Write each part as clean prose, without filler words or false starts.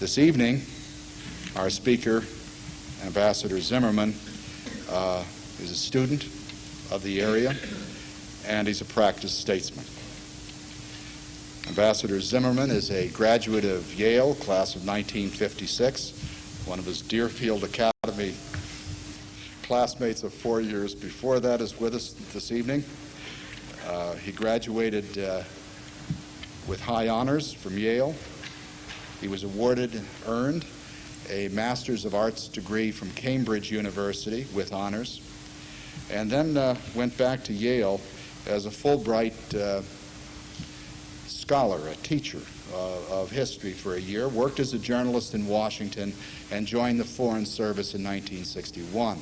This evening, our speaker, Ambassador Zimmermann, is a student of the area, and he's a practiced statesman. Ambassador Zimmermann is a graduate of Yale, class of 1956. One of his Deerfield Academy classmates of 4 years before that is with us this evening. He graduated with high honors from Yale. He was awarded and earned a Master's of Arts degree from Cambridge University with honors, and then went back to Yale as a Fulbright scholar, a teacher of history for a year, worked as a journalist in Washington, and joined the Foreign Service in 1961.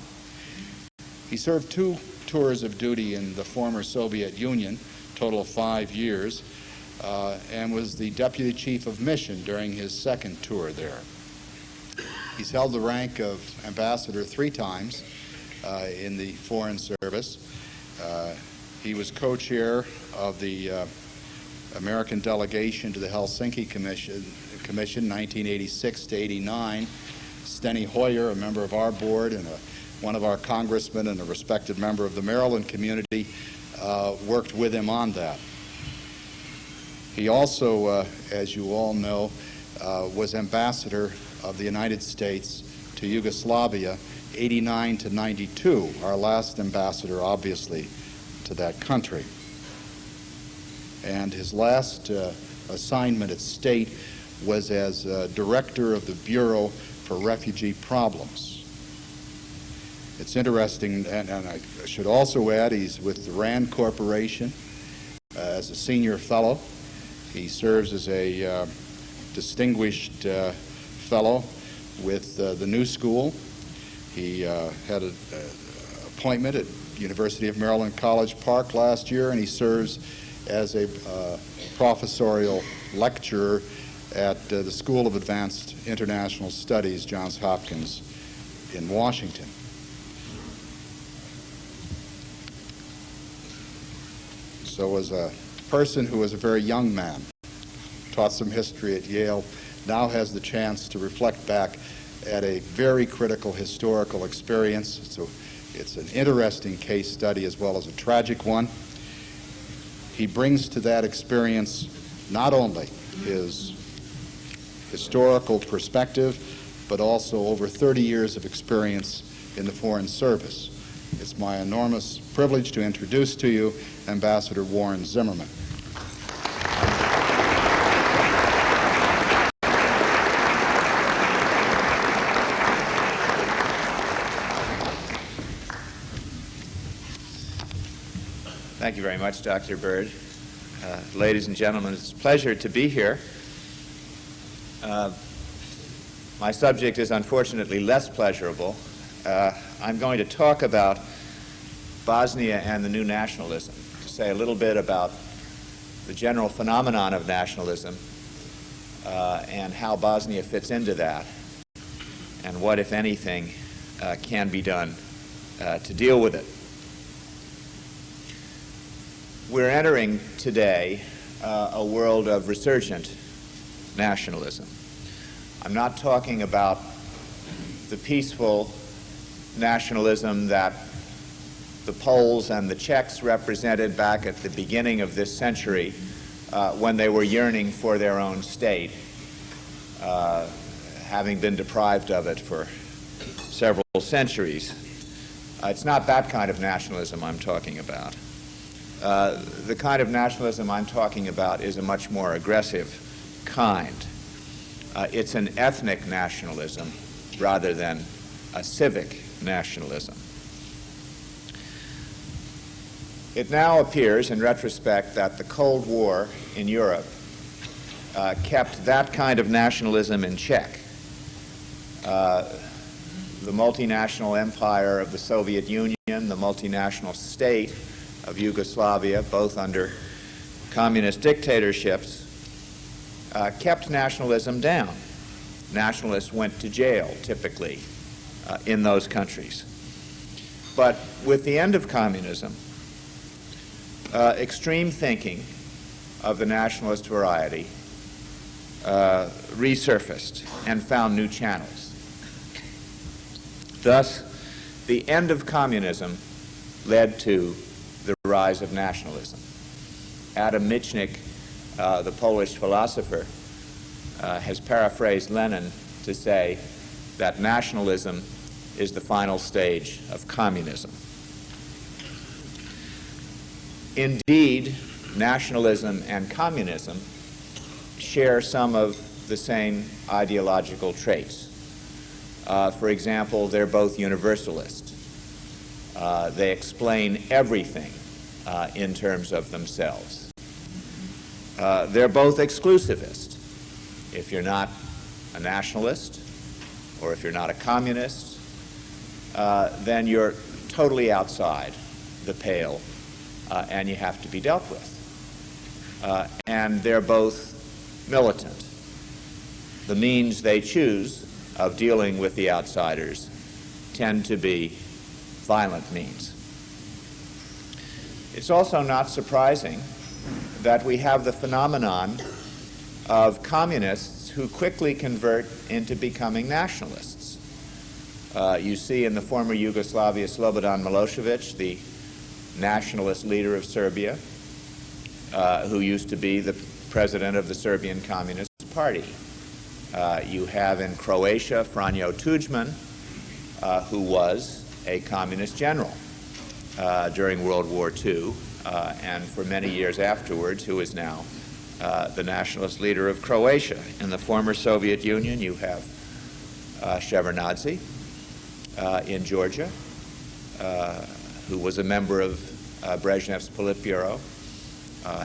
He served 2 tours of duty in the former Soviet Union, total of 5 years, and was the Deputy Chief of Mission during his second tour there. He's held the rank of ambassador 3 times in the Foreign Service. He was co-chair of the American delegation to the Helsinki Commission 1986 to 89. Steny Hoyer, a member of our board and one of our congressmen and a respected member of the Maryland community, worked with him on that. He also, as you all know, was ambassador of the United States to Yugoslavia, 89 to 92, our last ambassador, obviously, to that country. And his last assignment at state was as director of the Bureau for Refugee Problems. It's interesting, and I should also add, he's with the RAND Corporation as a senior fellow. He serves as a distinguished fellow with the New School. He had an appointment at University of Maryland College Park last year, and he serves as a professorial lecturer at the School of Advanced International Studies, Johns Hopkins in Washington. So as a person who was a very young man, taught some history at Yale, now has the chance to reflect back at a very critical historical experience. So it's an interesting case study as well as a tragic one. He brings to that experience not only his historical perspective, but also over 30 years of experience in the Foreign Service. It's my enormous privilege to introduce to you Ambassador Warren Zimmermann. Thank you very much, Dr. Bird. Ladies and gentlemen, it's a pleasure to be here. My subject is unfortunately less pleasurable. I'm going to talk about Bosnia and the new nationalism, to say a little bit about the general phenomenon of nationalism and how Bosnia fits into that, and what, if anything, can be done to deal with it. We're entering today a world of resurgent nationalism. I'm not talking about the peaceful nationalism that the Poles and the Czechs represented back at the beginning of this century when they were yearning for their own state, having been deprived of it for several centuries. It's not that kind of nationalism I'm talking about. The kind of nationalism I'm talking about is a much more aggressive kind. It's an ethnic nationalism rather than a civic nationalism. It now appears, in retrospect, that the Cold War in Europe kept that kind of nationalism in check. The multinational empire of the Soviet Union, the multinational state of Yugoslavia, both under communist dictatorships, kept nationalism down. Nationalists went to jail, typically, in those countries. But with the end of communism, extreme thinking of the nationalist variety resurfaced and found new channels. Thus, the end of communism led to the rise of nationalism. Adam Michnik, the Polish philosopher, has paraphrased Lenin to say that nationalism is the final stage of communism. Indeed, nationalism and communism share some of the same ideological traits. For example, they're both universalist. They explain everything in terms of themselves. They're both exclusivist. If you're not a nationalist, or if you're not a communist, then you're totally outside the pale, and you have to be dealt with. And they're both militant. The means they choose of dealing with the outsiders tend to be violent means. It's also not surprising that we have the phenomenon of communists who quickly convert into becoming nationalists. You see in the former Yugoslavia Slobodan Milosevic, the nationalist leader of Serbia, who used to be the president of the Serbian Communist Party. You have in Croatia Franjo Tudjman, who was a communist general during World War II, and for many years afterwards, who is now the nationalist leader of Croatia. In the former Soviet Union, you have Shevardnadze in Georgia, who was a member of Brezhnev's Politburo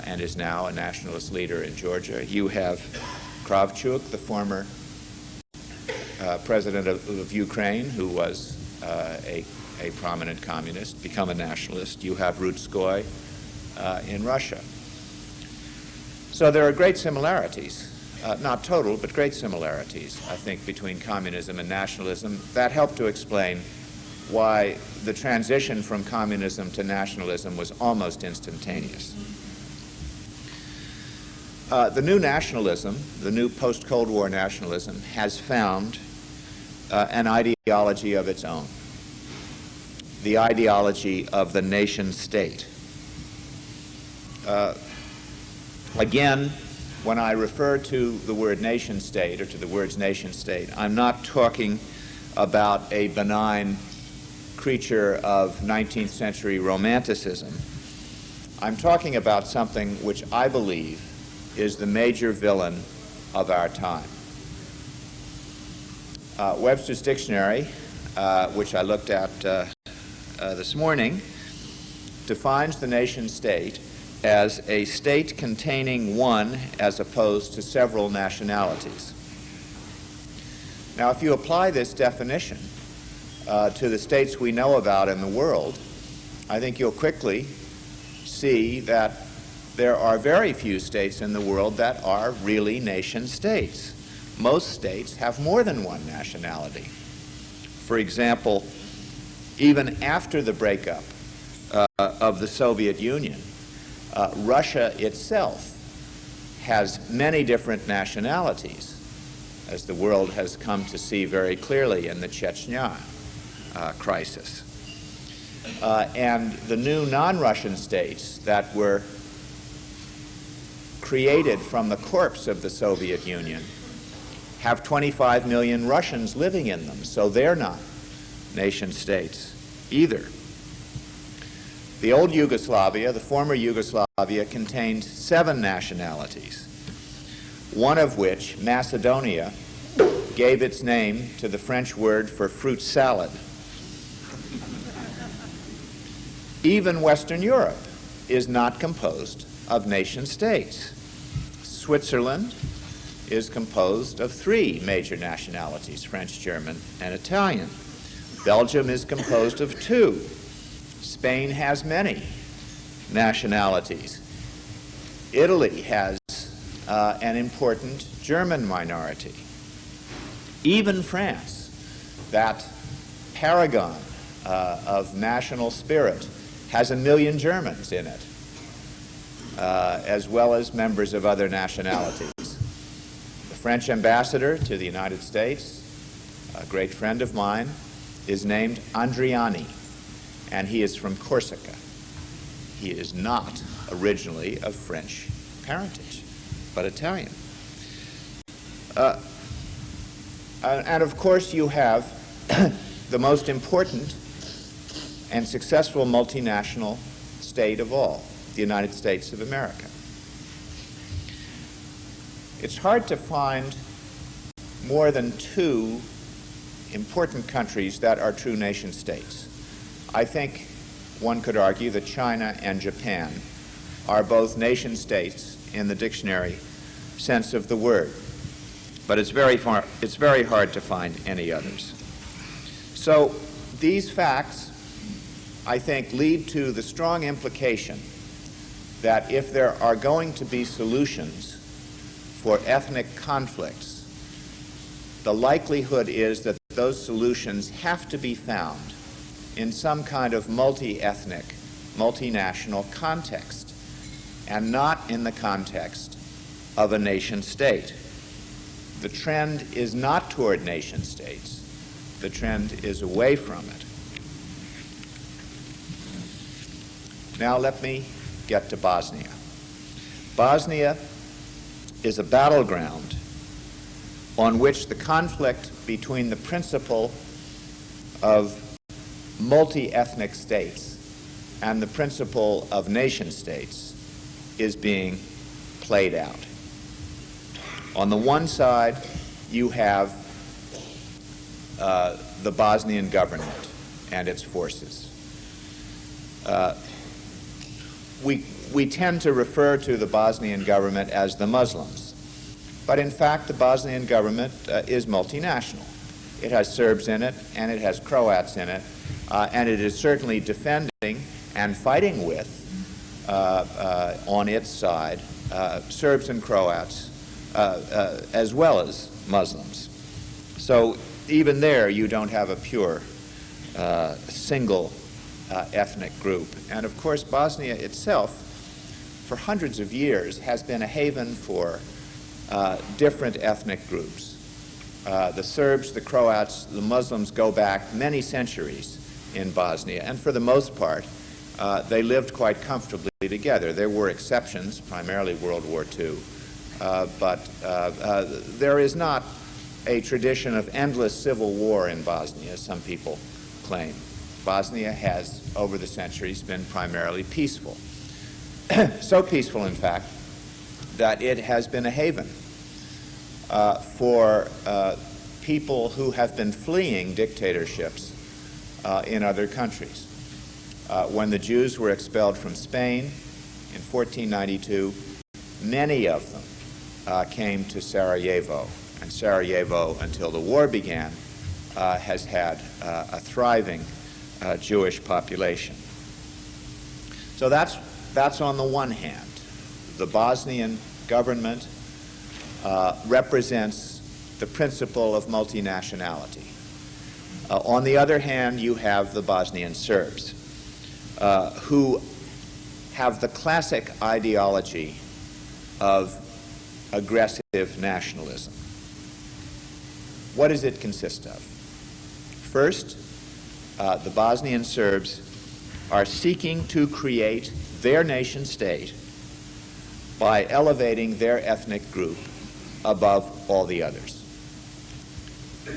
and is now a nationalist leader in Georgia. You have Kravchuk, the former president of Ukraine, who was a prominent communist, become a nationalist. You have Rutskoy in Russia. So there are great similarities, not total, but great similarities, I think, between communism and nationalism that help to explain why the transition from communism to nationalism was almost instantaneous. The new nationalism, the new post-Cold War nationalism, has found an ideology of its own, the ideology of the nation-state. Again, when I refer to the word nation-state or to the words nation-state, I'm not talking about a benign creature of 19th century romanticism. I'm talking about something which I believe is the major villain of our time. Webster's Dictionary, which I looked at this morning, defines the nation-state as a state containing one as opposed to several nationalities. Now, if you apply this definition to the states we know about in the world, I think you'll quickly see that there are very few states in the world that are really nation states. Most states have more than one nationality. For example, even after the breakup of the Soviet Union, Russia itself has many different nationalities, as the world has come to see very clearly in the Chechnya crisis. And the new non-Russian states that were created from the corpse of the Soviet Union have 25 million Russians living in them, so they're not nation states either. The old Yugoslavia, the former Yugoslavia, contained 7 nationalities, one of which, Macedonia, gave its name to the French word for fruit salad. Even Western Europe is not composed of nation states. Switzerland is composed of 3 major nationalities, French, German, and Italian. Belgium is composed of 2. Spain has many nationalities. Italy has an important German minority. Even France, that paragon of national spirit, has 1 million Germans in it, as well as members of other nationalities. French ambassador to the United States, a great friend of mine, is named Andriani, and he is from Corsica. He is not originally of French parentage, but Italian. And of course you have the most important and successful multinational state of all, the United States of America. It's hard to find more than two important countries that are true nation states. I think one could argue that China and Japan are both nation states in the dictionary sense of the word, but it's very hard to find any others. So these facts, I think, lead to the strong implication that if there are going to be solutions for ethnic conflicts, the likelihood is that those solutions have to be found in some kind of multi-ethnic, multinational context, and not in the context of a nation state. The trend is not toward nation states. The trend is away from it. Now let me get to Bosnia. Bosnia is a battleground on which the conflict between the principle of multi-ethnic states and the principle of nation states is being played out. On the one side, you have the Bosnian government and its forces. We tend to refer to the Bosnian government as the Muslims, but in fact the Bosnian government is multinational. It has Serbs in it, and it has Croats in it, and it is certainly defending and fighting with, on its side, Serbs and Croats, as well as Muslims. So even there you don't have a pure single ethnic group. And of course Bosnia itself, for hundreds of years, has been a haven for different ethnic groups. The Serbs, the Croats, the Muslims go back many centuries in Bosnia, and for the most part they lived quite comfortably together. There were exceptions, primarily World War II, but there is not a tradition of endless civil war in Bosnia, as some people claim. Bosnia has, over the centuries, been primarily peaceful. So peaceful, in fact, that it has been a haven for people who have been fleeing dictatorships in other countries. When the Jews were expelled from Spain in 1492, many of them came to Sarajevo, and Sarajevo, until the war began, has had a thriving Jewish population. So that's on the one hand. The Bosnian government represents the principle of multinationality. On the other hand, you have the Bosnian Serbs, who have the classic ideology of aggressive nationalism. What does it consist of? First, the Bosnian Serbs are seeking to create their nation state by elevating their ethnic group above all the others.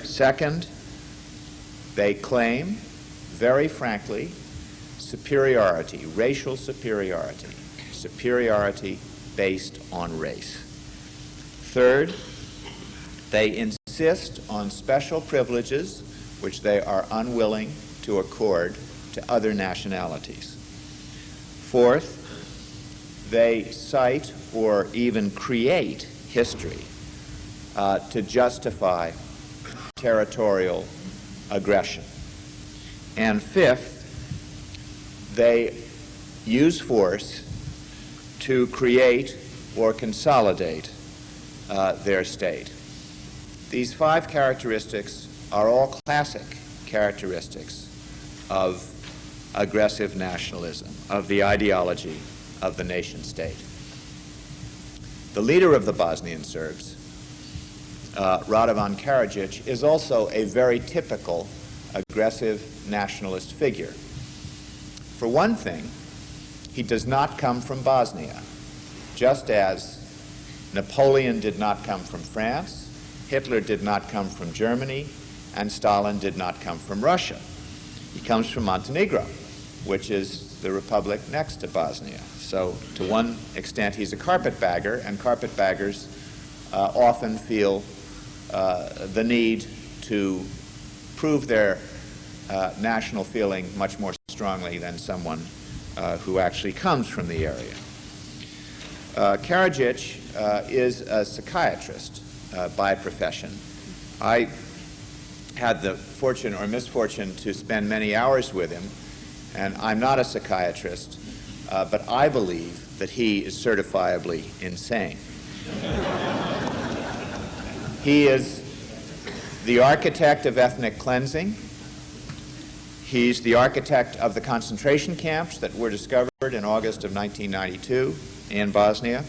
Second, they claim, very frankly, superiority, racial superiority, superiority based on race. Third, they insist on special privileges which they are unwilling to accord to other nationalities. Fourth, they cite or even create history to justify territorial aggression. And fifth, they use force to create or consolidate their state. These five characteristics are all classic characteristics of aggressive nationalism, of the ideology of the nation state. The leader of the Bosnian Serbs Radovan Karadzic, is also a very typical aggressive nationalist figure. For one thing, he does not come from Bosnia, just as Napoleon did not come from France, Hitler did not come from Germany, and Stalin did not come from Russia. He comes from Montenegro, which is the republic next to Bosnia. So to one extent, he's a carpetbagger, and carpetbaggers often feel the need to prove their national feeling much more strongly than someone who actually comes from the area. Karadzic is a psychiatrist by profession. I had the fortune or misfortune to spend many hours with him, and I'm not a psychiatrist, but I believe that he is certifiably insane. He is the architect of ethnic cleansing. He's the architect of the concentration camps that were discovered in August of 1992 in Bosnia.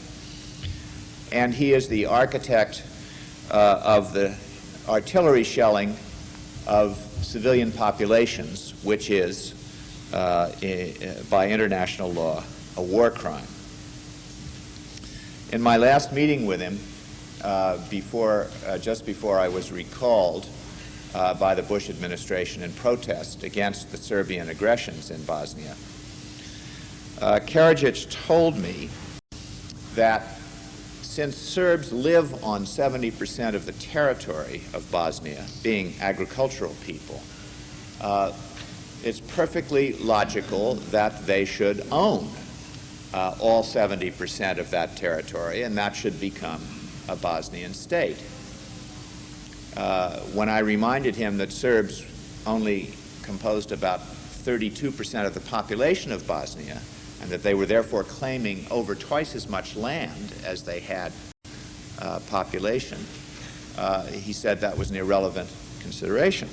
And he is the architect of the artillery shelling of civilian populations, which is, by international law, a war crime. In my last meeting with him, just before I was recalled by the Bush administration in protest against the Serbian aggressions in Bosnia, Karadzic told me that since Serbs live on 70% of the territory of Bosnia, being agricultural people, it's perfectly logical that they should own all 70% of that territory, and that should become a Bosnian state. When I reminded him that Serbs only composed about 32% of the population of Bosnia, and that they were therefore claiming over twice as much land as they had population, he said that was an irrelevant consideration.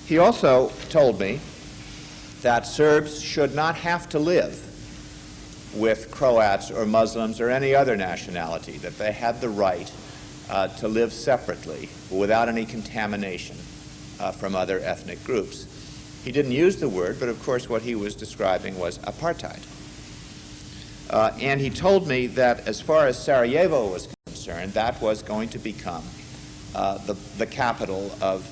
He also told me that Serbs should not have to live with Croats or Muslims or any other nationality, that they had the right to live separately without any contamination from other ethnic groups. He didn't use the word, but of course what he was describing was apartheid. And he told me that as far as Sarajevo was concerned, that was going to become the capital of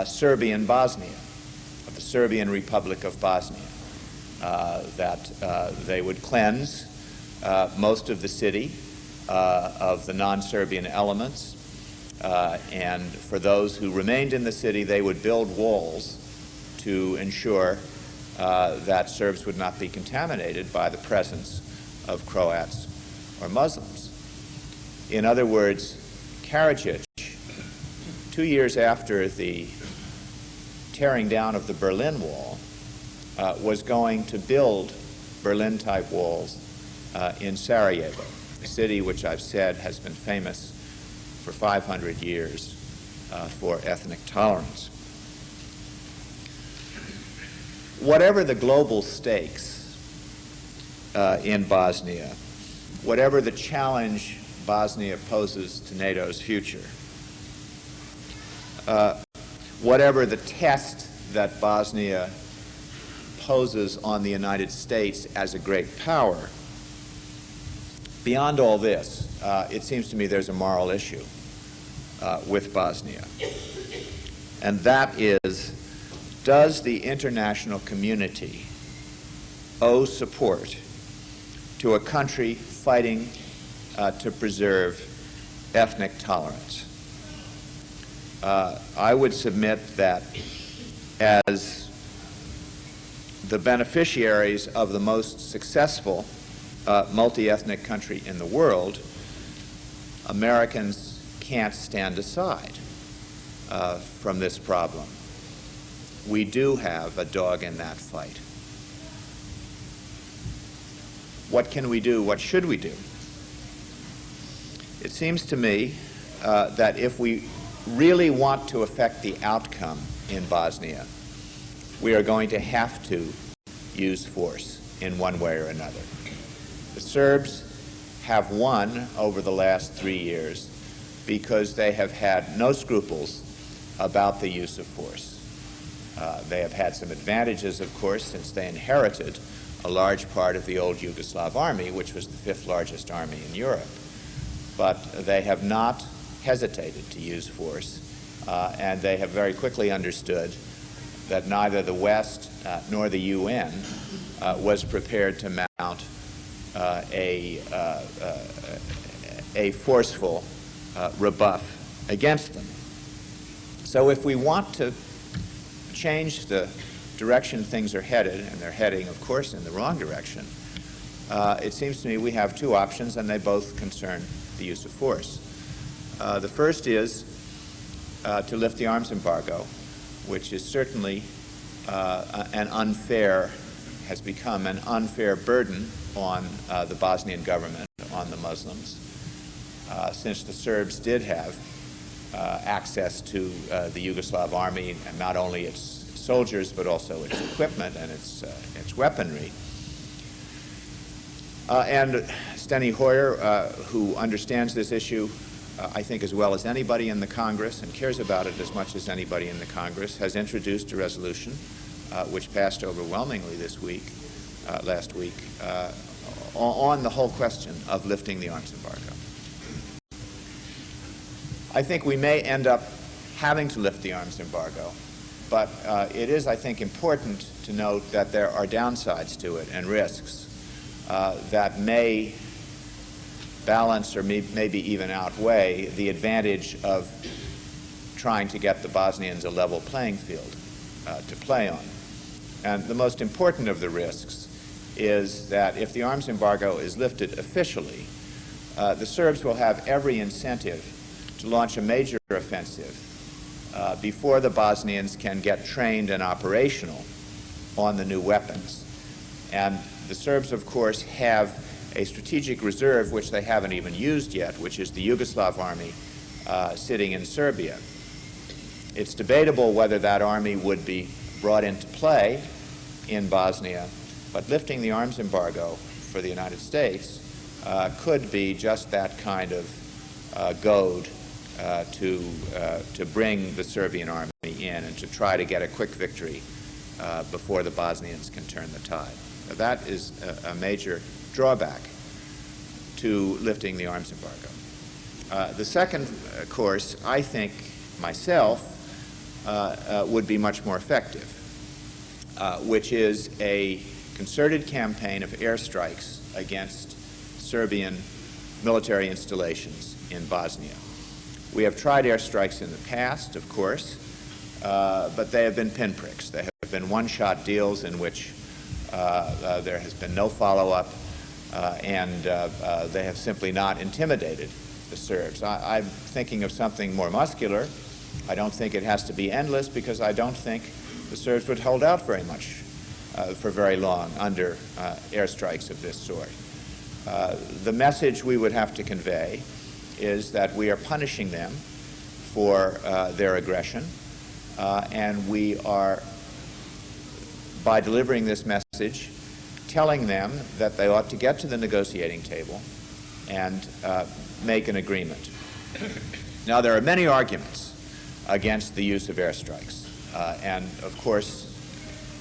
Serbian Bosnia, of the Serbian Republic of Bosnia, that they would cleanse most of the city of the non-Serbian elements, and for those who remained in the city, they would build walls to ensure that Serbs would not be contaminated by the presence of Croats or Muslims. In other words, Karadzic, 2 years after the tearing down of the Berlin Wall, was going to build Berlin-type walls in Sarajevo, a city which I've said has been famous for 500 years for ethnic tolerance. Whatever the global stakes in Bosnia, whatever the challenge Bosnia poses to NATO's future, whatever the test that Bosnia poses on the United States as a great power, beyond all this, it seems to me there's a moral issue with Bosnia. And that is, does the international community owe support to a country fighting to preserve ethnic tolerance? I would submit that as the beneficiaries of the most successful multi-ethnic country in the world, Americans can't stand aside from this problem. We do have a dog in that fight. What can we do? What should we do? It seems to me that if we really want to affect the outcome in Bosnia, we are going to have to use force in one way or another. The Serbs have won over the last 3 years because they have had no scruples about the use of force. They have had some advantages, of course, since they inherited a large part of the old Yugoslav army, which was the 5th largest army in Europe. But they have not hesitated to use force, and they have very quickly understood that neither the West nor the UN was prepared to mount a forceful rebuff against them. So if we want to change the direction things are headed, and they're heading, of course, in the wrong direction, it seems to me we have two options, and they both concern the use of force. The first is to lift the arms embargo, which is certainly has become an unfair burden on the Bosnian government, on the Muslims, since the Serbs did have access to the Yugoslav army, and not only its soldiers, but also its equipment and its weaponry. And Steny Hoyer, who understands this issue, I think as well as anybody in the Congress, and cares about it as much as anybody in the Congress, has introduced a resolution which passed overwhelmingly last week, on the whole question of lifting the arms embargo. I think we may end up having to lift the arms embargo, but it is, I think, important to note that there are downsides to it and risks that may balance or maybe even outweigh the advantage of trying to get the Bosnians a level playing field to play on. And the most important of the risks is that if the arms embargo is lifted officially, the Serbs will have every incentive to launch a major offensive before the Bosnians can get trained and operational on the new weapons. And the Serbs, of course, have a strategic reserve which they haven't even used yet, which is the Yugoslav army sitting in Serbia. It's debatable whether that army would be brought into play in Bosnia, but lifting the arms embargo for the United States could be just that kind of goad to bring the Serbian army in and to try to get a quick victory before the Bosnians can turn the tide. That is a major drawback to lifting the arms embargo. The second course, I think, myself, would be much more effective, which is a concerted campaign of airstrikes against Serbian military installations in Bosnia. We have tried airstrikes in the past, of course, but they have been pinpricks. They have been one-shot deals in which there has been no follow-up, and they have simply not intimidated the Serbs. I'm thinking of something more muscular. I don't think it has to be endless, because I don't think the Serbs would hold out very much for very long under airstrikes of this sort. The message we would have to convey is that we are punishing them for their aggression, and we are, by delivering this message, telling them that they ought to get to the negotiating table and make an agreement. Now, there are many arguments against the use of airstrikes, and of course,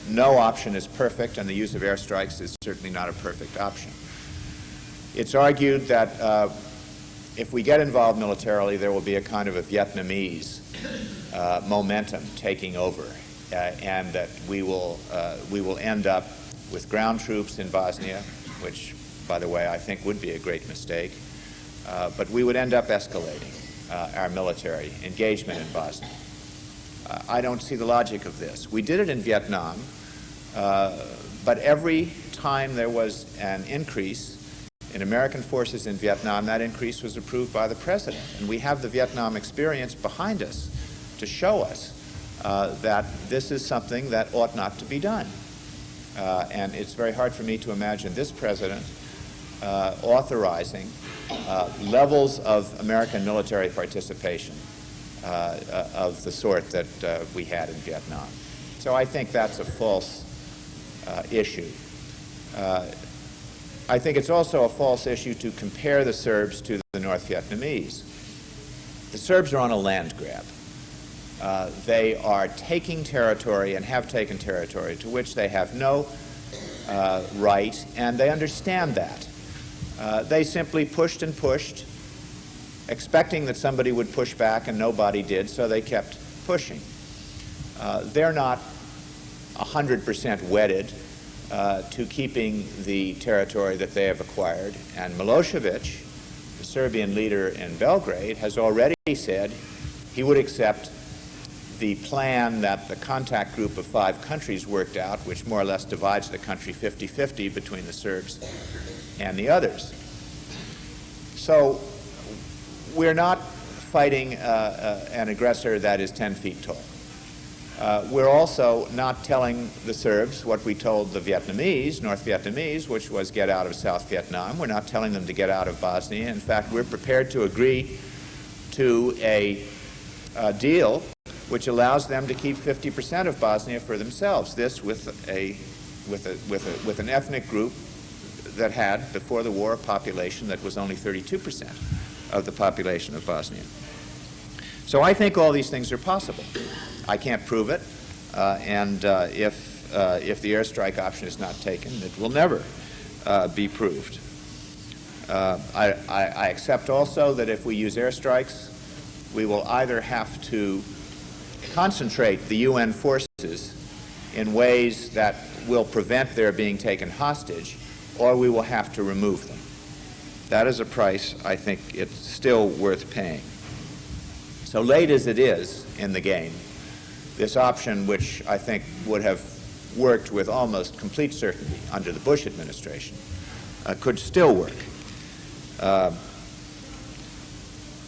no option is perfect, and the use of airstrikes is certainly not a perfect option. It's argued that if we get involved militarily, there will be a kind of a Vietnamese momentum taking over, and that we will end up with ground troops in Bosnia, which, by the way, I think would be a great mistake, but we would end up escalating our military engagement in Bosnia. I don't see the logic of this. We did it in Vietnam, but every time there was an increase in American forces in Vietnam, that increase was approved by the President. And we have the Vietnam experience behind us to show us that this is something that ought not to be done. And it's very hard for me to imagine this President authorizing levels of American military participation of the sort that we had in Vietnam. So I think that's a false issue. I think it's also a false issue to compare the Serbs to the North Vietnamese. The Serbs are on a land grab. They are taking territory and have taken territory to which they have no right, and they understand that. They simply pushed and pushed, expecting that somebody would push back, and nobody did, so they kept pushing. They're not 100% wedded to keeping the territory that they have acquired, and Milosevic, the Serbian leader in Belgrade, has already said he would accept the plan that the contact group of 5 countries worked out, which more or less divides the country 50-50 between the Serbs and the others. So we're not fighting an aggressor that is 10 feet tall. We're also not telling the Serbs what we told the Vietnamese, North Vietnamese, which was get out of South Vietnam. We're not telling them to get out of Bosnia. In fact, we're prepared to agree to a deal which allows them to keep 50% of Bosnia for themselves. This with an ethnic group that had, before the war, a population that was only 32% of the population of Bosnia. So I think all these things are possible. I can't prove it, and if the airstrike option is not taken, it will never be proved. I accept also that if we use airstrikes, we will either have to concentrate the UN forces in ways that will prevent their being taken hostage, or we will have to remove them. That is a price I think it's still worth paying. So late as it is in the game, this option, which I think would have worked with almost complete certainty under the Bush administration, could still work.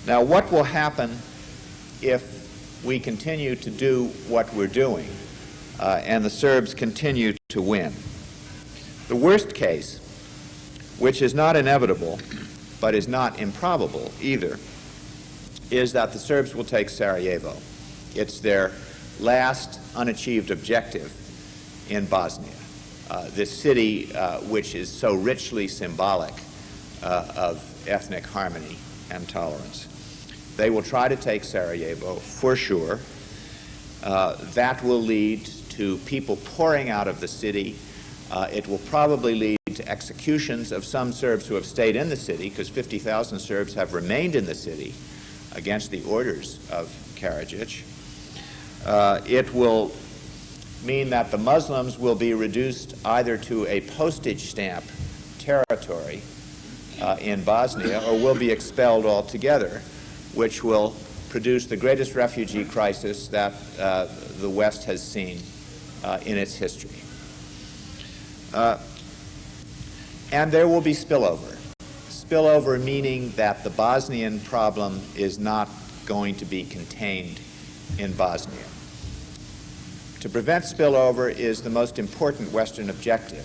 Now, what will happen if we continue to do what we're doing and the Serbs continue to win? The worst case, which is not inevitable but is not improbable either, is that the Serbs will take Sarajevo. It's their last unachieved objective in Bosnia, this city which is so richly symbolic of ethnic harmony and tolerance. They will try to take Sarajevo for sure. That will lead to people pouring out of the city. It will probably lead to executions of some Serbs who have stayed in the city, because 50,000 Serbs have remained in the city against the orders of Karadzic. It will mean that the Muslims will be reduced either to a postage stamp territory in Bosnia, or will be expelled altogether, which will produce the greatest refugee crisis that the West has seen in its history. And there will be spillover. Spillover meaning that the Bosnian problem is not going to be contained in Bosnia. To prevent spillover is the most important Western objective,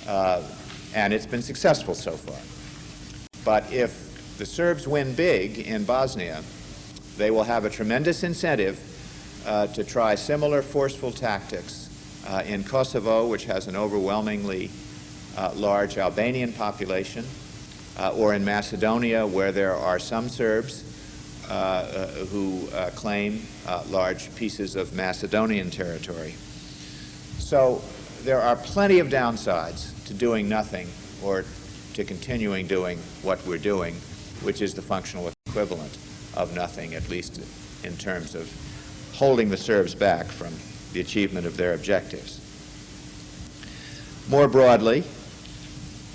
and it's been successful so far. But if the Serbs win big in Bosnia, they will have a tremendous incentive to try similar forceful tactics in Kosovo, which has an overwhelmingly large Albanian population, or in Macedonia, where there are some Serbs who claim large pieces of Macedonian territory. So there are plenty of downsides to doing nothing, or to continuing doing what we're doing, which is the functional equivalent of nothing, at least in terms of holding the Serbs back from the achievement of their objectives. More broadly,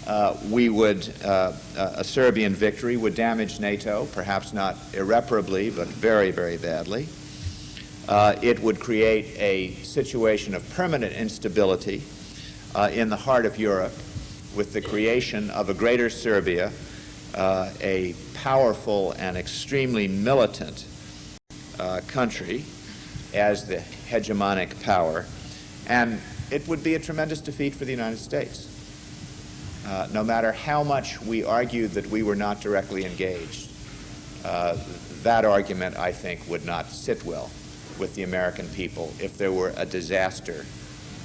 a Serbian victory would damage NATO, perhaps not irreparably, but very, very badly. It would create a situation of permanent instability in the heart of Europe, with the creation of a greater Serbia, a powerful and extremely militant country as the hegemonic power, and it would be a tremendous defeat for the United States. No matter how much we argued that we were not directly engaged, that argument, I think, would not sit well with the American people if there were a disaster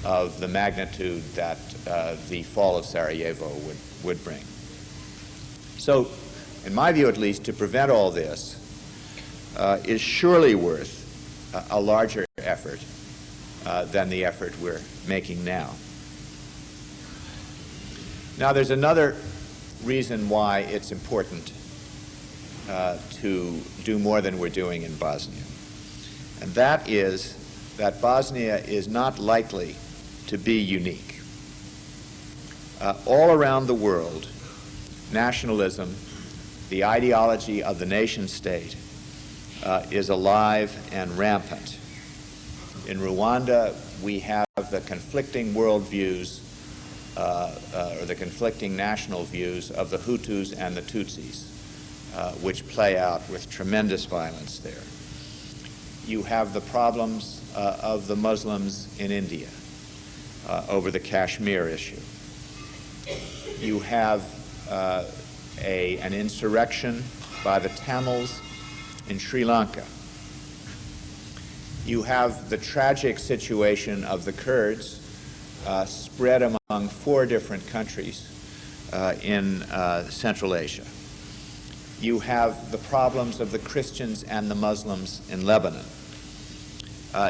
of the magnitude that the fall of Sarajevo would bring. So, in my view at least, to prevent all this is surely worth a larger effort than the effort we're making now. Now, there's another reason why it's important to do more than we're doing in Bosnia, and that is that Bosnia is not likely to be unique. All around the world, nationalism, the ideology of the nation state, is alive and rampant. In Rwanda, we have the conflicting worldviews, or the conflicting national views of the Hutus and the Tutsis, which play out with tremendous violence there. You have the problems of the Muslims in India over the Kashmir issue. You have an insurrection by the Tamils in Sri Lanka. You have the tragic situation of the Kurds spread among 4 different countries in Central Asia. You have the problems of the Christians and the Muslims in Lebanon.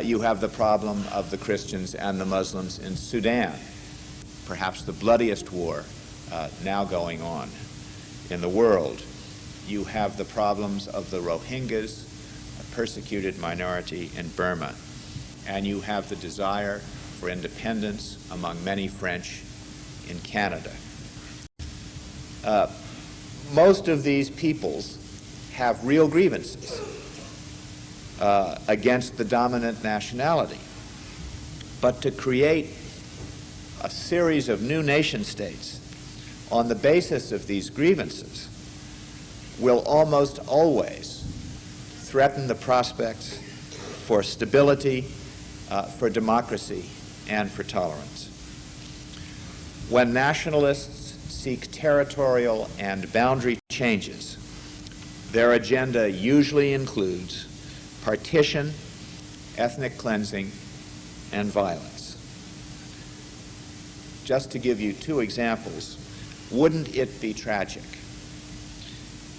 You have the problem of the Christians and the Muslims in Sudan, perhaps the bloodiest war now going on in the world. You have the problems of the Rohingyas, a persecuted minority in Burma. And you have the desire for independence among many French in Canada. Most of these peoples have real grievances against the dominant nationality. But to create a series of new nation states on the basis of these grievances will almost always threaten the prospects for stability, for democracy, and for tolerance. When nationalists seek territorial and boundary changes, their agenda usually includes partition, ethnic cleansing, and violence. Just to give you 2 examples, wouldn't it be tragic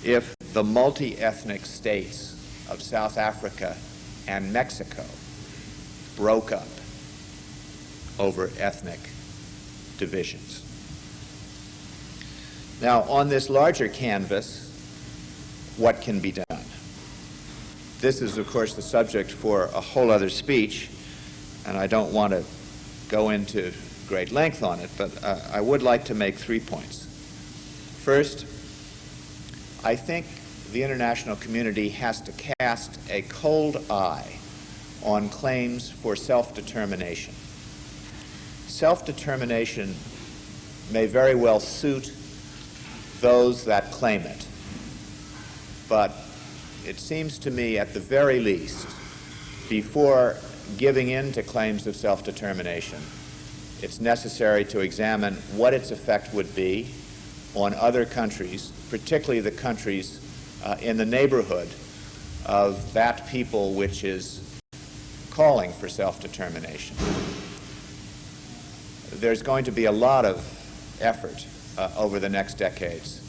if the multi-ethnic states of South Africa and Mexico broke up over ethnic divisions? Now, on this larger canvas, what can be done? This is, of course, the subject for a whole other speech, and I don't want to go into great length on it, but I would like to make 3 points. First, I think the international community has to cast a cold eye on claims for self-determination. Self-determination may very well suit those that claim it, but it seems to me, at the very least, before giving in to claims of self-determination, it's necessary to examine what its effect would be on other countries, particularly the countries in the neighborhood of that people which is calling for self-determination. There's going to be a lot of effort over the next decades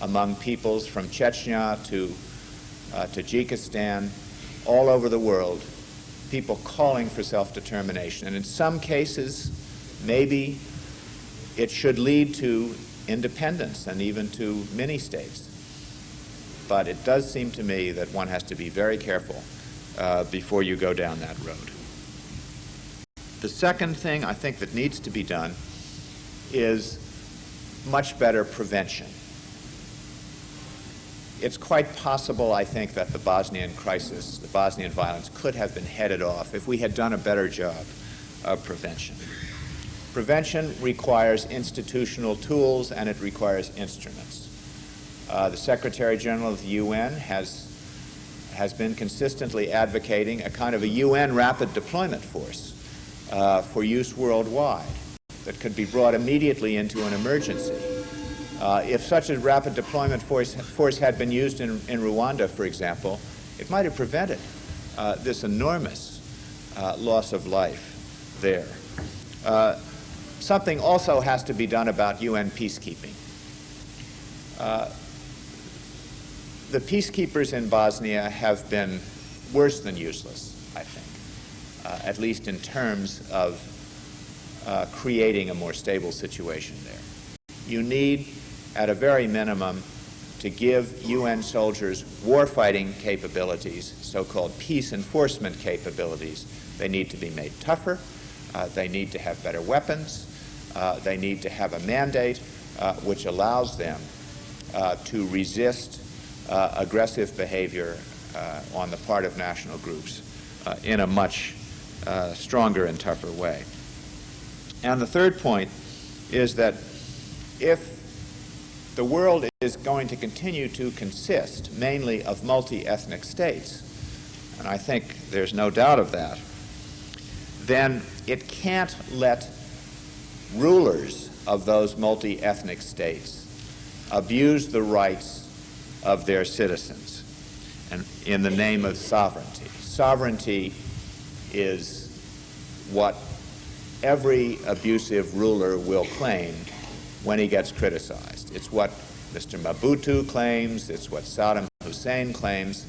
among peoples from Chechnya to Tajikistan, all over the world, people calling for self-determination. And in some cases, maybe it should lead to independence and even to mini-states. But it does seem to me that one has to be very careful before you go down that road. The second thing I think that needs to be done is much better prevention. It's quite possible, I think, that the Bosnian crisis, the Bosnian violence, could have been headed off if we had done a better job of prevention. Prevention requires institutional tools, and it requires instruments. The Secretary General of the UN has been consistently advocating a kind of a UN rapid deployment force for use worldwide that could be brought immediately into an emergency. If such a rapid deployment force had been used in Rwanda, for example, it might have prevented this enormous loss of life there. Something also has to be done about UN peacekeeping. The peacekeepers in Bosnia have been worse than useless, I think, at least in terms of creating a more stable situation there. You need, at a very minimum, to give UN soldiers warfighting capabilities, so-called peace enforcement capabilities. They need to be made tougher. They need to have better weapons. They need to have a mandate which allows them to resist aggressive behavior on the part of national groups in a much stronger and tougher way. And the third point is that if the world is going to continue to consist mainly of multi-ethnic states, and I think there's no doubt of that, then it can't let rulers of those multi-ethnic states abuse the rights of their citizens and in the name of sovereignty. Sovereignty is what every abusive ruler will claim when he gets criticized. It's what Mr. Mobutu claims. It's what Saddam Hussein claims.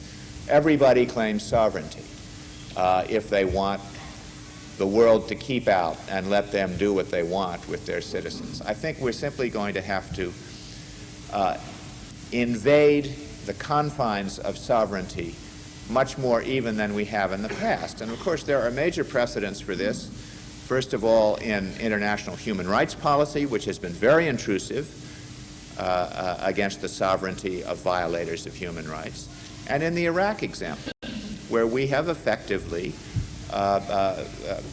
Everybody claims sovereignty if they want the world to keep out and let them do what they want with their citizens. I think we're simply going to have to invade the confines of sovereignty much more even than we have in the past. And of course, there are major precedents for this. First of all, in international human rights policy, which has been very intrusive against the sovereignty of violators of human rights, and in the Iraq example, where we have effectively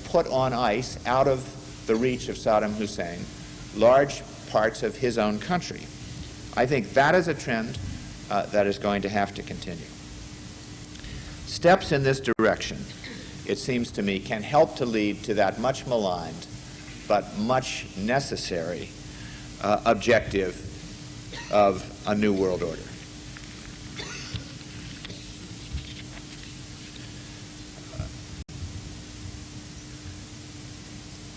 put on ice, out of the reach of Saddam Hussein, large parts of his own country. I think that is a trend that is going to have to continue. Steps in this direction, it seems to me, can help to lead to that much maligned but much necessary objective of a new world order.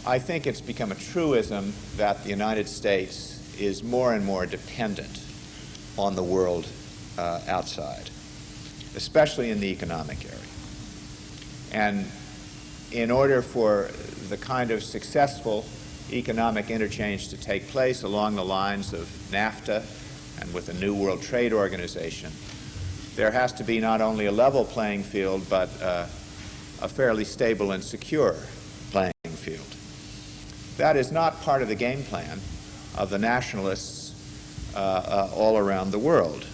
I think it's become a truism that the United States is more and more dependent on the world outside, especially in the economic area. And in order for the kind of successful economic interchange to take place along the lines of NAFTA and with the New World Trade Organization, there has to be not only a level playing field, but a fairly stable and secure playing field. That is not part of the game plan of the nationalists all around the world.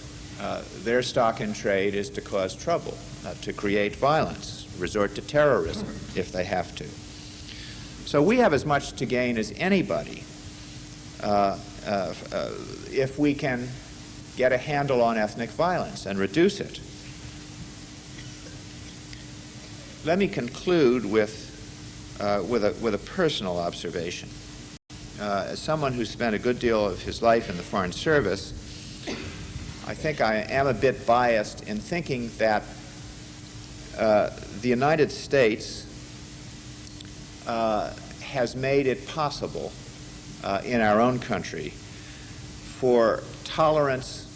Their stock in trade is to cause trouble, to create violence, resort to terrorism if they have to. So we have as much to gain as anybody if we can get a handle on ethnic violence and reduce it. Let me conclude with a personal observation. As someone who spent a good deal of his life in the Foreign Service, I think I am a bit biased in thinking that the United States has made it possible in our own country for tolerance,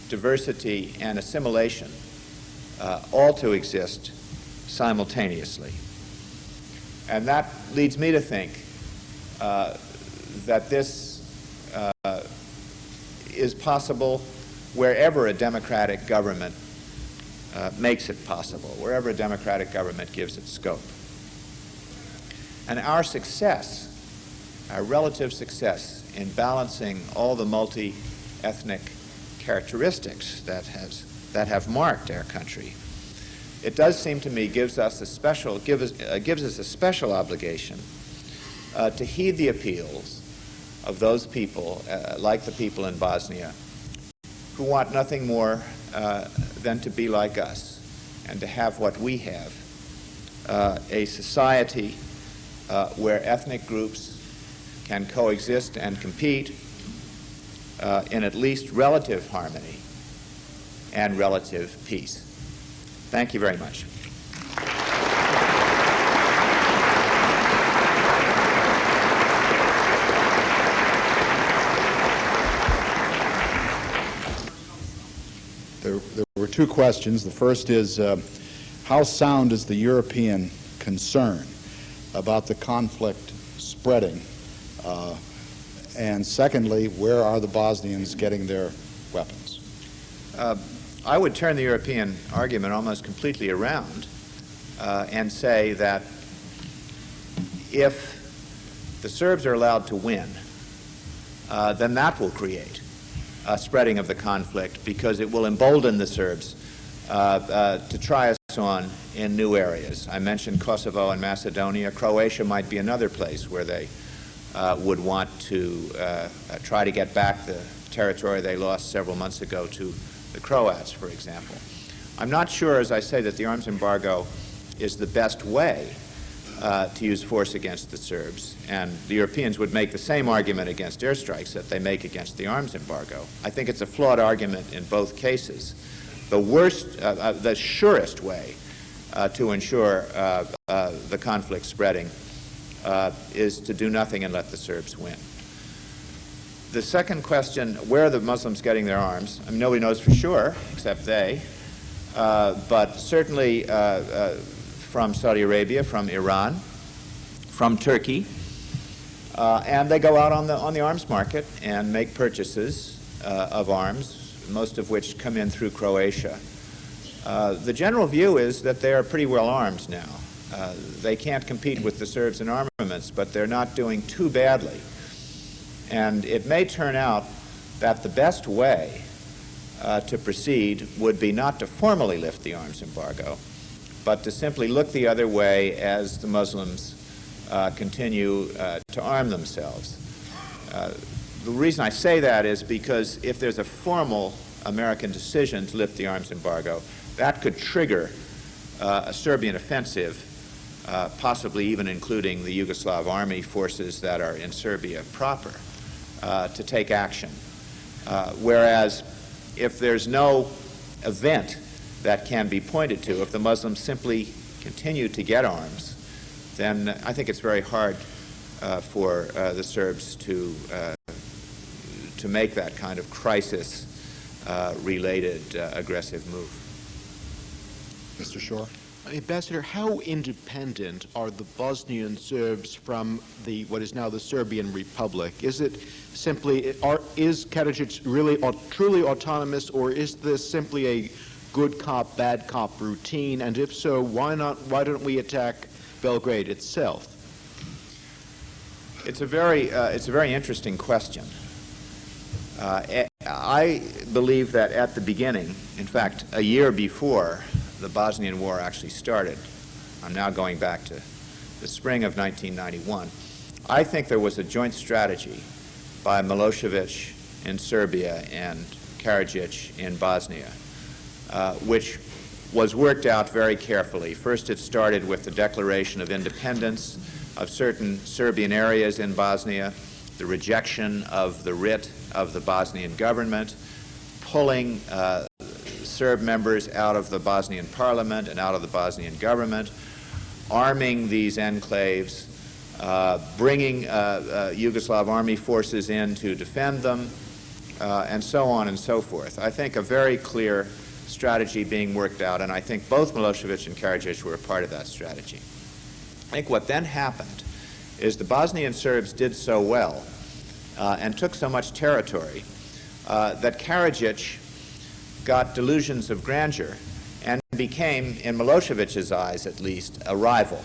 diversity, and assimilation all to exist simultaneously. And that leads me to think that this is possible wherever a democratic government makes it possible, wherever a democratic government gives it scope. And our success, our relative success in balancing all the multi-ethnic characteristics that have marked our country, it does seem to me gives us a special obligation to heed the appeals of those people, like the people in Bosnia, who want nothing more than to be like us and to have what we have, a society where ethnic groups can coexist and compete in at least relative harmony and relative peace. Thank you very much. two questions. The first is, how sound is the European concern about the conflict spreading? And secondly, where are the Bosnians getting their weapons? I would turn the European argument almost completely around and say that if the Serbs are allowed to win, then that will create a spreading of the conflict, because it will embolden the Serbs to try us on in new areas. I mentioned Kosovo and Macedonia. Croatia might be another place where they would want to try to get back the territory they lost several months ago to the Croats, for example. I'm not sure, as I say, that the arms embargo is the best way to use force against the Serbs, and the Europeans would make the same argument against airstrikes that they make against the arms embargo. I think it's a flawed argument in both cases. The surest way to ensure the conflict spreading is to do nothing and let the Serbs win. The second question, where are the Muslims getting their arms? I mean, nobody knows for sure, except they, but certainly from Saudi Arabia, from Iran, from Turkey, and they go out on the arms market and make purchases of arms, most of which come in through Croatia. The general view is that they are pretty well armed now. They can't compete with the Serbs in armaments, but they're not doing too badly. And it may turn out that the best way to proceed would be not to formally lift the arms embargo, but to simply look the other way as the Muslims continue to arm themselves. The reason I say that is because if there's a formal American decision to lift the arms embargo, that could trigger a Serbian offensive, possibly even including the Yugoslav army forces that are in Serbia proper, to take action. Whereas if there's no event that can be pointed to, if the Muslims simply continue to get arms, then I think it's very hard for the Serbs to make that kind of crisis-related aggressive move. Mr. Shore? Ambassador, how independent are the Bosnian Serbs from what is now the Serbian Republic? Is it simply, is Karadzic really truly autonomous, or is this simply a good cop, bad cop routine? And if so, why don't we attack Belgrade itself? It's a very interesting question. I believe that at the beginning, in fact, a year before the Bosnian War actually started, I'm now going back to the spring of 1991, I think there was a joint strategy by Milosevic in Serbia and Karadzic in Bosnia, which was worked out very carefully. First, it started with the declaration of independence of certain Serbian areas in Bosnia, the rejection of the writ of the Bosnian government, pulling Serb members out of the Bosnian parliament and out of the Bosnian government, arming these enclaves, bringing Yugoslav army forces in to defend them, and so on and so forth. I think a very clear strategy being worked out, and I think both Milosevic and Karadzic were a part of that strategy. I think what then happened is the Bosnian Serbs did so well and took so much territory that Karadzic got delusions of grandeur and became, in Milosevic's eyes at least, a rival.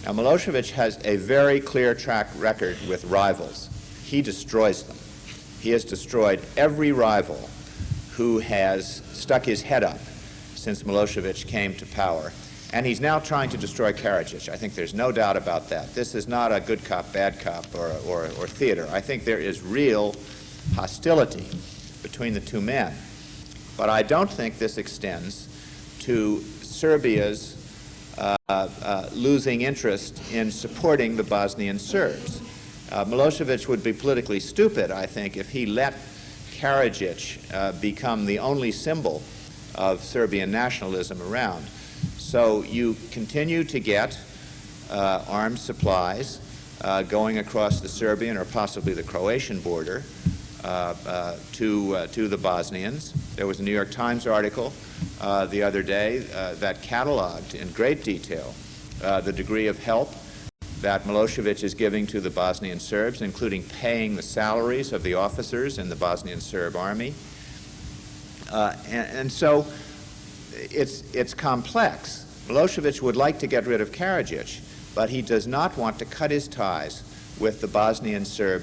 Now, Milosevic has a very clear track record with rivals. He destroys them. He has destroyed every rival who has stuck his head up since Milosevic came to power. And he's now trying to destroy Karadzic. I think there's no doubt about that. This is not a good cop, bad cop, or theater. I think there is real hostility between the two men. But I don't think this extends to Serbia's losing interest in supporting the Bosnian Serbs. Milosevic would be politically stupid, I think, if he let Karadzic become the only symbol of Serbian nationalism around. So you continue to get arms supplies going across the Serbian or possibly the Croatian border to the Bosnians. There was a New York Times article the other day that cataloged in great detail the degree of help that Milosevic is giving to the Bosnian Serbs, including paying the salaries of the officers in the Bosnian Serb army. And so it's complex. Milosevic would like to get rid of Karadzic, but he does not want to cut his ties with the Bosnian Serb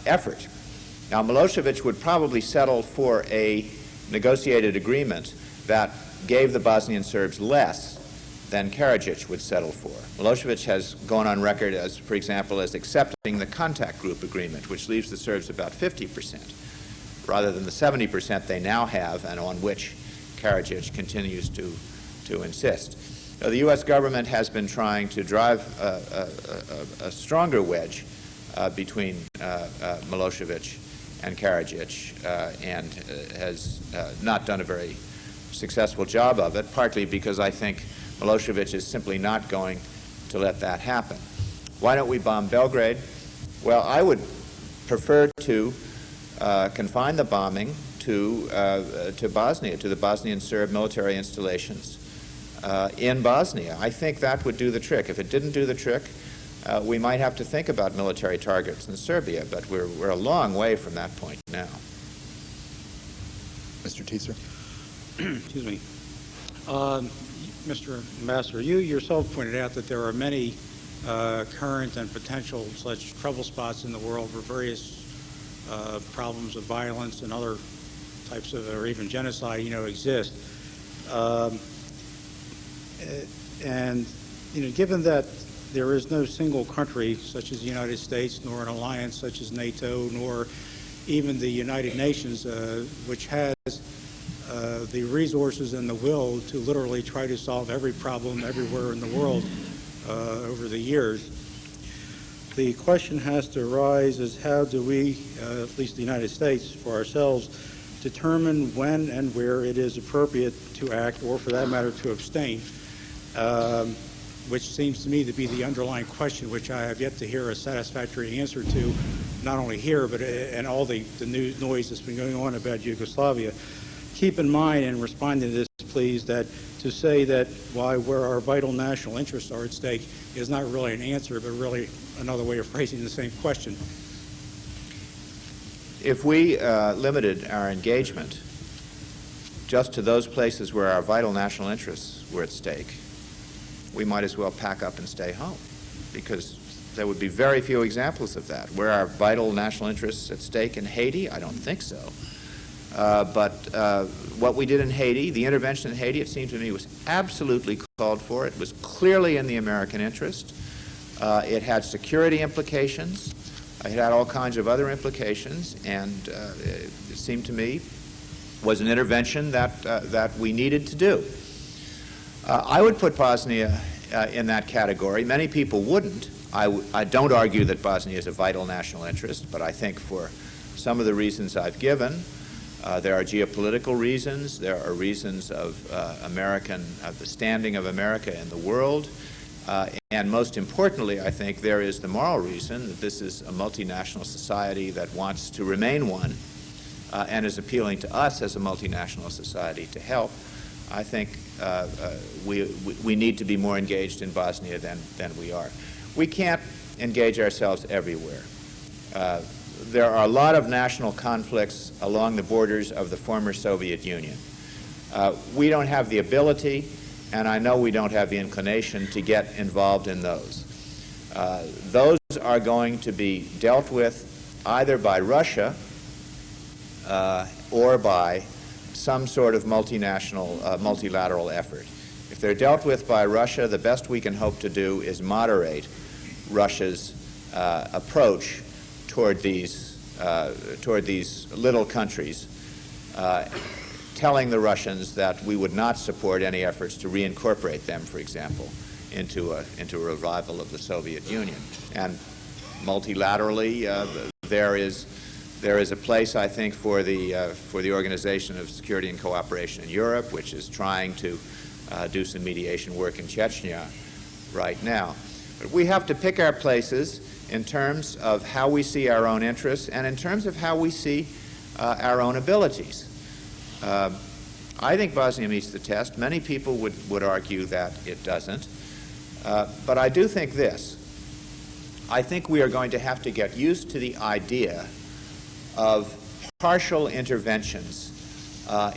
effort. Now, Milosevic would probably settle for a negotiated agreement that gave the Bosnian Serbs less than Karadzic would settle for. Milosevic has gone on record as, for example, as accepting the contact group agreement, which leaves the Serbs about 50%, rather than the 70% they now have and on which Karadzic continues to insist. Now, the U.S. government has been trying to drive a stronger wedge between Milosevic and Karadzic and has not done a very successful job of it, partly because I think Milosevic is simply not going to let that happen. Why don't we bomb Belgrade? Well, I would prefer to confine the bombing to Bosnia, to the Bosnian Serb military installations in Bosnia. I think that would do the trick. If it didn't do the trick, we might have to think about military targets in Serbia, but we're a long way from that point now. Mr. Teeser? Excuse me. Mr. Ambassador, you yourself pointed out that there are many current and potential such trouble spots in the world where various problems of violence and other types of, or even genocide, exist. And, given that there is no single country such as the United States, nor an alliance such as NATO, nor even the United Nations, which has the resources and the will to literally try to solve every problem everywhere in the world over the years, the question has to arise is how do we, at least the United States, for ourselves, determine when and where it is appropriate to act, or for that matter to abstain, which seems to me to be the underlying question, which I have yet to hear a satisfactory answer to, not only here, but and all the news noise that's been going on about Yugoslavia. Keep in mind, in responding to this, please, that to say that where our vital national interests are at stake is not really an answer, but really another way of phrasing the same question. If we limited our engagement just to those places where our vital national interests were at stake, we might as well pack up and stay home, because there would be very few examples of that. Were our vital national interests at stake in Haiti? I don't think so. But what we did in Haiti, the intervention in Haiti, it seemed to me was absolutely called for. It was clearly in the American interest. It had security implications. It had all kinds of other implications, and it seemed to me was an intervention that we needed to do. I would put Bosnia in that category. Many people wouldn't. I don't argue that Bosnia is a vital national interest, but I think for some of the reasons I've given, there are geopolitical reasons, there are reasons of the standing of America in the world, and most importantly, I think there is the moral reason that this is a multinational society that wants to remain one and is appealing to us as a multinational society to help. I think we need to be more engaged in Bosnia than we are. We can't engage ourselves everywhere. There are a lot of national conflicts along the borders of the former Soviet Union. We don't have the ability, and I know we don't have the inclination, to get involved in those. Those are going to be dealt with either by Russia or by some sort of multinational, multilateral effort. If they're dealt with by Russia, the best we can hope to do is moderate Russia's approach toward these little countries, telling the Russians that we would not support any efforts to reincorporate them, for example, into a revival of the Soviet Union. And multilaterally, there is a place, I think, for the Organization of Security and Cooperation in Europe, which is trying to do some mediation work in Chechnya right now. But we have to pick our places in terms of how we see our own interests and in terms of how we see our own abilities. I think Bosnia meets the test. Many people would argue that it doesn't. But I do think this. I think we are going to have to get used to the idea of partial interventions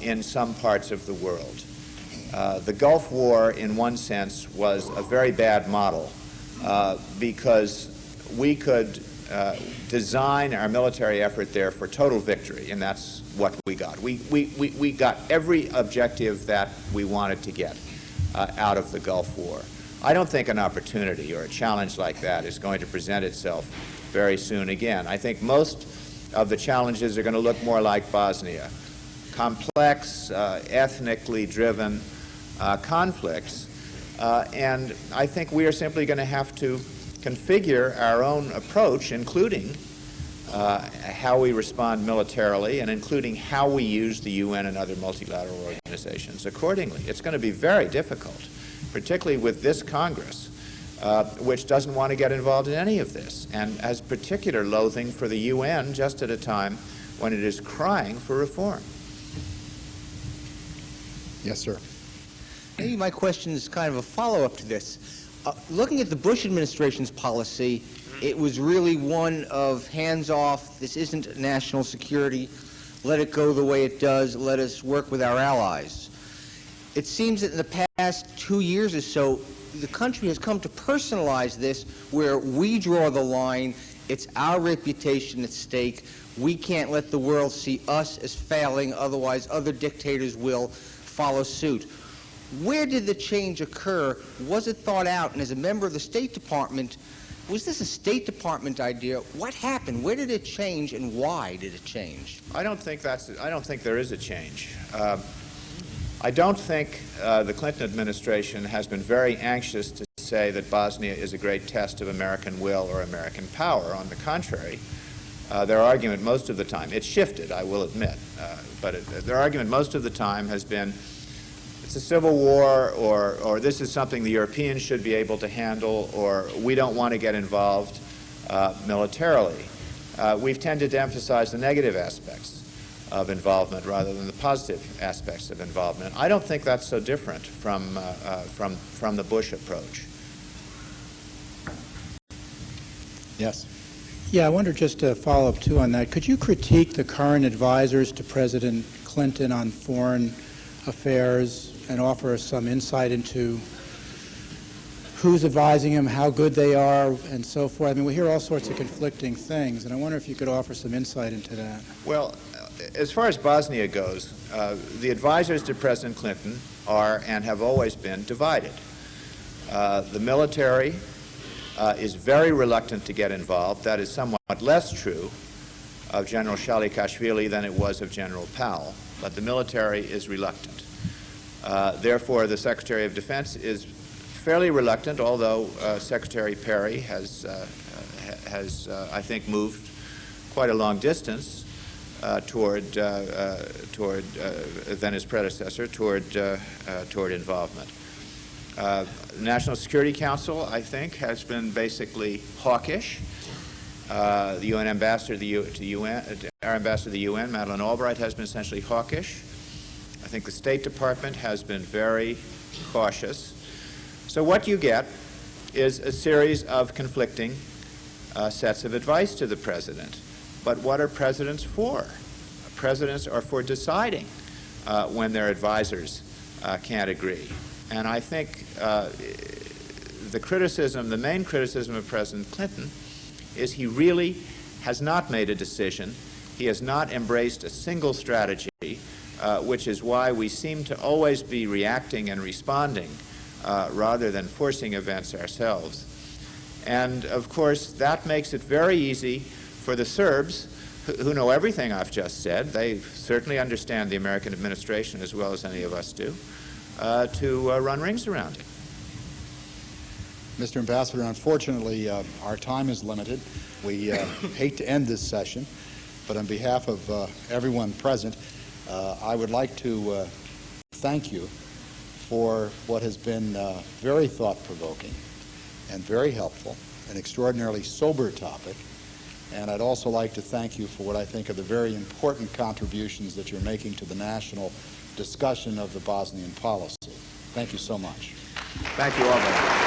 in some parts of the world. The Gulf War, in one sense, was a very bad model because we could design our military effort there for total victory, and that's what we got. We got every objective that we wanted to get out of the Gulf War. I don't think an opportunity or a challenge like that is going to present itself very soon again. I think most of the challenges are going to look more like Bosnia. Complex, ethnically driven conflicts, and I think we are simply going to have to configure our own approach, including how we respond militarily and including how we use the UN and other multilateral organizations accordingly. It's going to be very difficult, particularly with this Congress, which doesn't want to get involved in any of this and has particular loathing for the UN just at a time when it is crying for reform. Yes, sir. Maybe my question is kind of a follow-up to this. Looking at the Bush administration's policy, it was really one of hands-off, this isn't national security, let it go the way it does, let us work with our allies. It seems that in the past 2 years or so, the country has come to personalize this, where we draw the line, it's our reputation at stake, we can't let the world see us as failing, otherwise other dictators will follow suit. Where did the change occur? Was it thought out? And as a member of the State Department, was this a State Department idea? What happened? Where did it change, and why did it change? I don't think there is a change. I don't think the Clinton administration has been very anxious to say that Bosnia is a great test of American will or American power. On the contrary, their argument most of the time, it's shifted, I will admit, but their argument most of the time has been it's a civil war, or this is something the Europeans should be able to handle, or we don't want to get involved militarily. We've tended to emphasize the negative aspects of involvement rather than the positive aspects of involvement. I don't think that's so different from the Bush approach. Yes. Yeah, I wonder, just to follow up too on that, could you critique the current advisors to President Clinton on foreign affairs and offer us some insight into who's advising him, how good they are, and so forth? I mean, we hear all sorts of conflicting things, and I wonder if you could offer some insight into that. Well, as far as Bosnia goes, the advisors to President Clinton are and have always been divided. The military is very reluctant to get involved. That is somewhat less true of General Shalikashvili than it was of General Powell, but the military is reluctant. Therefore, the Secretary of Defense is fairly reluctant, although Secretary Perry has I think, moved quite a long distance toward than his predecessor, toward involvement. The National Security Council, I think, has been basically hawkish. The UN ambassador our ambassador to the UN, Madeleine Albright, has been essentially hawkish. I think the State Department has been very cautious. So what you get is a series of conflicting sets of advice to the president. But what are presidents for? Presidents are for deciding when their advisors can't agree. And I think the main criticism of President Clinton is he really has not made a decision. He has not embraced a single strategy, which is why we seem to always be reacting and responding rather than forcing events ourselves. And of course, that makes it very easy for the Serbs, who know everything I've just said. They certainly understand the American administration as well as any of us do, to run rings around it. Mr. Ambassador, unfortunately, our time is limited. We hate to end this session, but on behalf of everyone present, I would like to thank you for what has been very thought-provoking and very helpful, an extraordinarily sober topic, And I'd also like to thank you for what I think are the very important contributions that you're making to the national discussion of the Bosnian policy. Thank you so much. Thank you all very much.